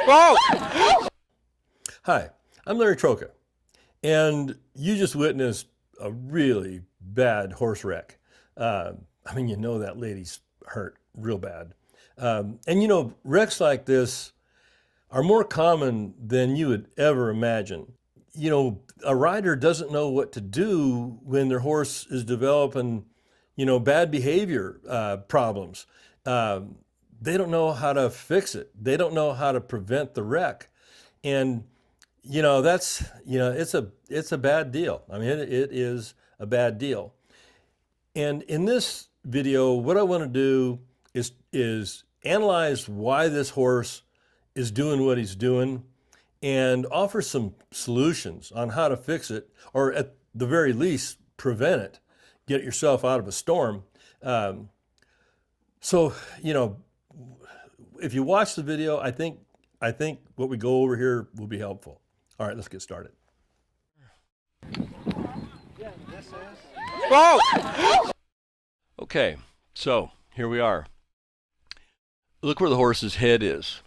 Oh! Hi, I'm Larry Trocha, and you just witnessed a really bad horse wreck. You know that lady's hurt real bad. Wrecks like this are more common than you would ever imagine. A rider doesn't know what to do when their horse is developing, bad behavior problems. They don't know how to fix it. They don't know how to prevent the wreck. And, it's a bad deal. It is a bad deal. And in this video, what I want to do is analyze why this horse is doing what he's doing and offer some solutions on how to fix it, or at the very least, prevent it. Get yourself out of a storm. If you watch the video, I think what we go over here will be helpful. All right, let's get started. Oh! Okay, so here we are. Look where the horse's head is.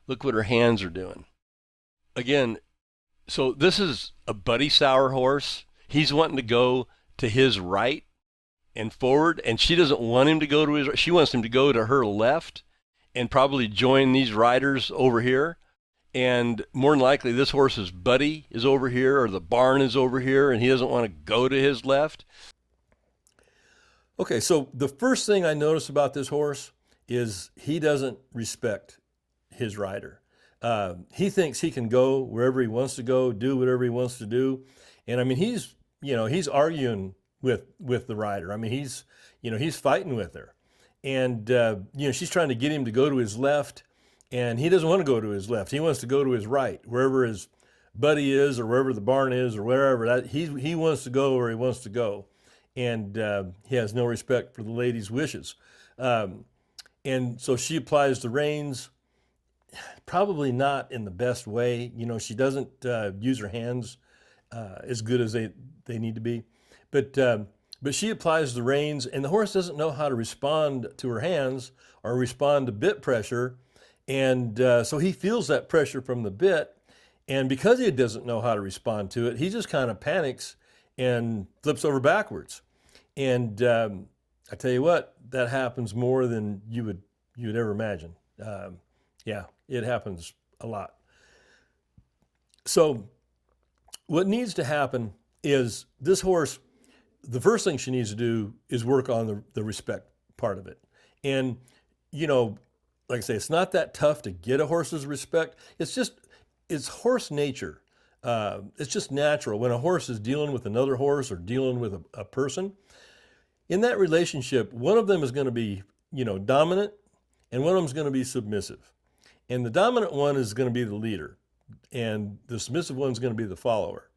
Look what her hands are doing. Again, so this is a Buddy Sour horse. He's wanting to go to his right and forward, and she doesn't want him to go to his right. She wants him to go to her left and probably join these riders over here. And more than likely, this horse's buddy is over here, or the barn is over here, and he doesn't want to go to his left. Okay, so the first thing I notice about this horse is he doesn't respect his rider. He thinks he can go wherever he wants to go, do whatever he wants to do. And he's arguing with the rider. He's fighting with her. And, she's trying to get him to go to his left, and he doesn't want to go to his left. He wants to go to his right, wherever his buddy is, or wherever the barn is, or wherever. He wants to go where he wants to go. And he has no respect for the lady's wishes. And so she applies the reins, probably not in the best way. She doesn't use her hands as good as they need to be. But she applies the reins, and the horse doesn't know how to respond to her hands or respond to bit pressure. And so he feels that pressure from the bit. And because he doesn't know how to respond to it, he just kind of panics and flips over backwards. And I tell you what, that happens more than you would ever imagine. Yeah, it happens a lot. So what needs to happen is this horse, the first thing she needs to do is work on the respect part of it. And, like I say, it's not that tough to get a horse's respect. It's horse nature. It's just natural. When a horse is dealing with another horse or dealing with a person, in that relationship, one of them is going to be, dominant, and one of them is going to be submissive. And the dominant one is going to be the leader, and the submissive one is going to be the follower.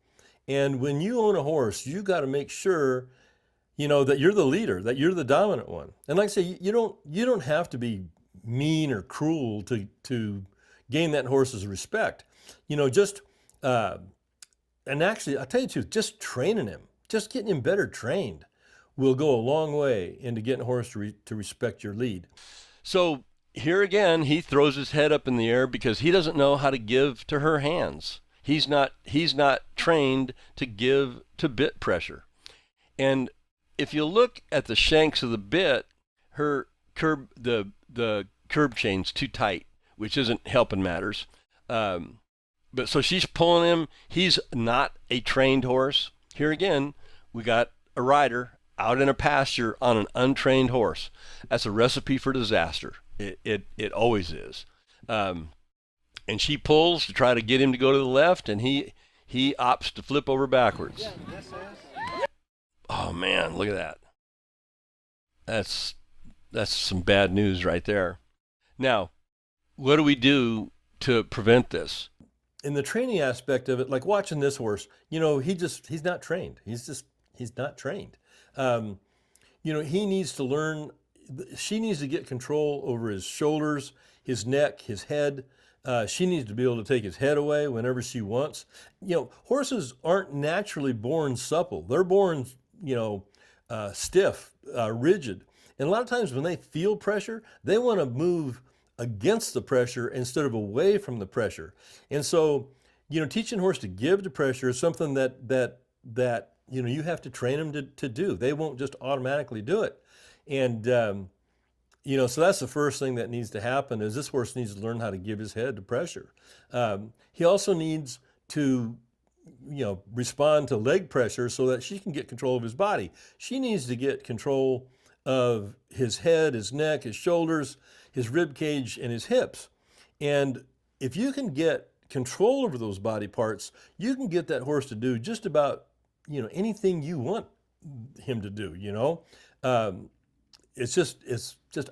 And when you own a horse, you got to make sure, that you're the leader, that you're the dominant one. And like I say, you don't have to be mean or cruel to gain that horse's respect. And actually, I'll tell you the truth, just training him, just getting him better trained will go a long way into getting a horse to respect your lead. So here again, he throws his head up in the air because he doesn't know how to give to her hands. He's not trained to give to bit pressure. And if you look at the shanks of the bit, the curb chain's too tight, which isn't helping matters. But so she's pulling him. He's not a trained horse. Here again, we got a rider out in a pasture on an untrained horse. That's a recipe for disaster. It always is. And she pulls to try to get him to go to the left, and he opts to flip over backwards. Oh man, look at that. That's some bad news right there. Now, what do we do to prevent this? In the training aspect of it, like watching this horse, he's not trained. He's not trained. He needs to learn. She needs to get control over his shoulders, his neck, his head. She needs to be able to take his head away whenever she wants. Horses aren't naturally born supple. They're born, stiff, rigid. And a lot of times when they feel pressure, they want to move against the pressure instead of away from the pressure. And so, teaching a horse to give to pressure is something that you have to train them to do. They won't just automatically do it. And so that's the first thing that needs to happen is this horse needs to learn how to give his head to pressure. He also needs to respond to leg pressure so that she can get control of his body. She needs to get control of his head, his neck, his shoulders, his rib cage, and his hips. And if you can get control over those body parts, you can get that horse to do just about anything you want him to do. It's just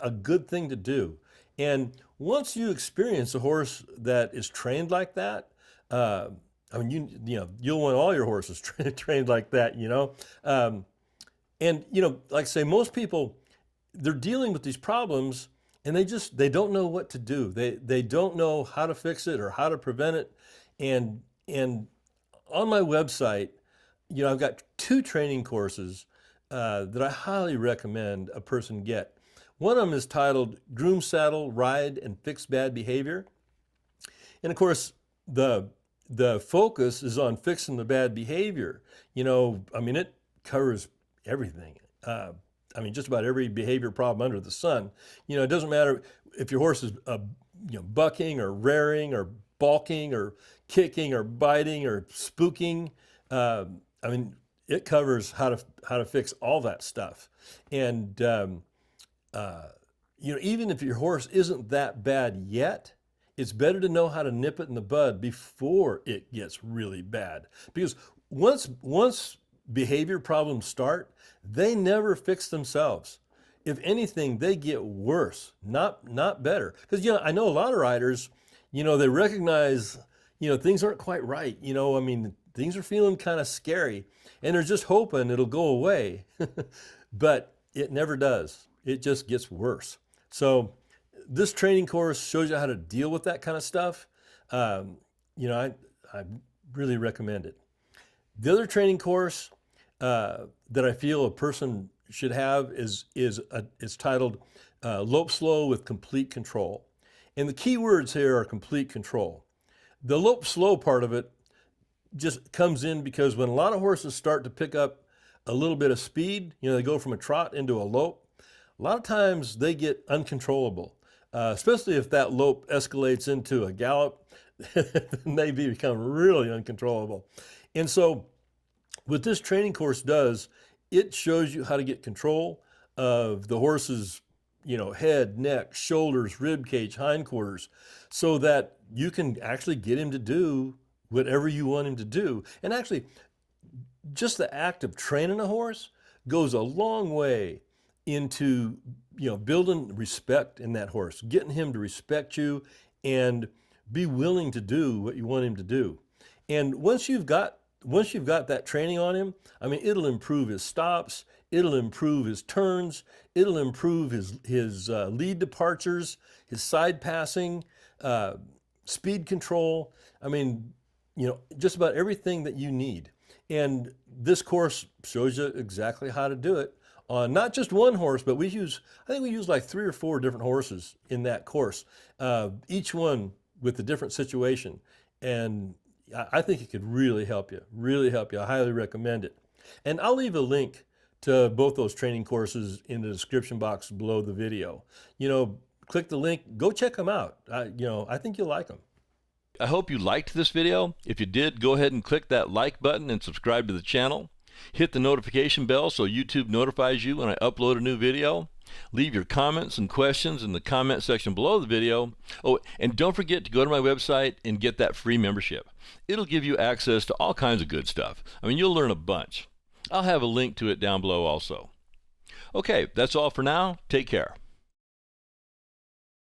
a good thing to do. And once you experience a horse that is trained like that, you'll want all your horses trained like that. And like I say, most people, they're dealing with these problems and they don't know what to do. They don't know how to fix it or how to prevent it. And on my website, I've got 2 training courses that I highly recommend a person get. One of them is titled Groom, Saddle, Ride, and Fix Bad Behavior. And of course, the focus is on fixing the bad behavior. It covers everything. Just about every behavior problem under the sun. It doesn't matter if your horse is bucking or rearing or balking or kicking or biting or spooking. It covers how to fix all that stuff. And even if your horse isn't that bad yet, it's better to know how to nip it in the bud before it gets really bad. Because once behavior problems start, they never fix themselves. If anything, they get worse, not better. Because I know a lot of riders, they recognize things aren't quite right. Things are feeling kind of scary, and they're just hoping it'll go away, but it never does. It just gets worse. So this training course shows you how to deal with that kind of stuff. I really recommend it. The other training course that I feel a person should have is titled Lope Slow with Complete Control. And the key words here are complete control. The Lope Slow part of it just comes in because when a lot of horses start to pick up a little bit of speed, they go from a trot into a lope, a lot of times they get uncontrollable, especially if that lope escalates into a gallop, then they become really uncontrollable. And so what this training course does, it shows you how to get control of the horse's head, neck, shoulders, rib cage, hindquarters, so that you can actually get him to do whatever you want him to do. And actually, just the act of training a horse goes a long way into building respect in that horse, getting him to respect you and be willing to do what you want him to do. And once you've got that training on him, it'll improve his stops, it'll improve his turns, it'll improve his lead departures, his side passing, speed control. Just about everything that you need. And this course shows you exactly how to do it on not just one horse, but I think we use like 3 or 4 different horses in that course, each one with a different situation. And I think it could really help you. I highly recommend it. And I'll leave a link to both those training courses in the description box below the video. Click the link, go check them out. I think you'll like them. I hope you liked this video. If you did, go ahead and click that like button and subscribe to the channel. Hit the notification bell so YouTube notifies you when I upload a new video. Leave your comments and questions in the comment section below the video. Oh, and don't forget to go to my website and get that free membership. It'll give you access to all kinds of good stuff. You'll learn a bunch. I'll have a link to it down below also. Okay, that's all for now. Take care.